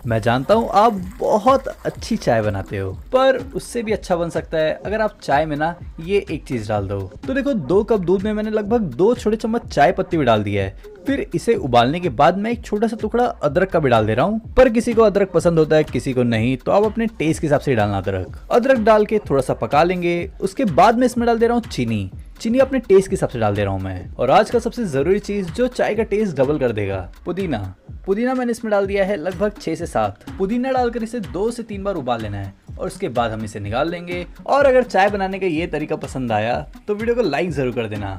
मैं जानता हूँ आप बहुत अच्छी चाय बनाते हो, पर उससे भी अच्छा बन सकता है अगर आप चाय में ना ये एक चीज डाल दो। तो देखो 2 कप दूध में मैंने लगभग 2 छोटे चम्मच चाय पत्ती भी डाल दिया है। फिर इसे उबालने के बाद मैं एक छोटा सा टुकड़ा अदरक का भी डाल दे रहा हूँ। पर किसी को अदरक पसंद होता है, किसी को नहीं, तो आप अपने टेस्ट के हिसाब से ही डालना अदरक। अदरक डाल के थोड़ा सा पका लेंगे। उसके बाद मैं इसमें डाल दे रहा हूँ चीनी। चीनी अपने टेस्ट के हिसाब से डाल दे रहा हूँ मैं। और आज का सबसे जरूरी चीज जो चाय का टेस्ट डबल कर देगा, पुदीना। पुदीना मैंने इसमें डाल दिया है लगभग 6 से 7। पुदीना डालकर इसे 2 से 3 बार उबाल लेना है और उसके बाद हम इसे निकाल लेंगे। और अगर चाय बनाने का ये तरीका पसंद आया तो वीडियो को लाइक जरूर कर देना।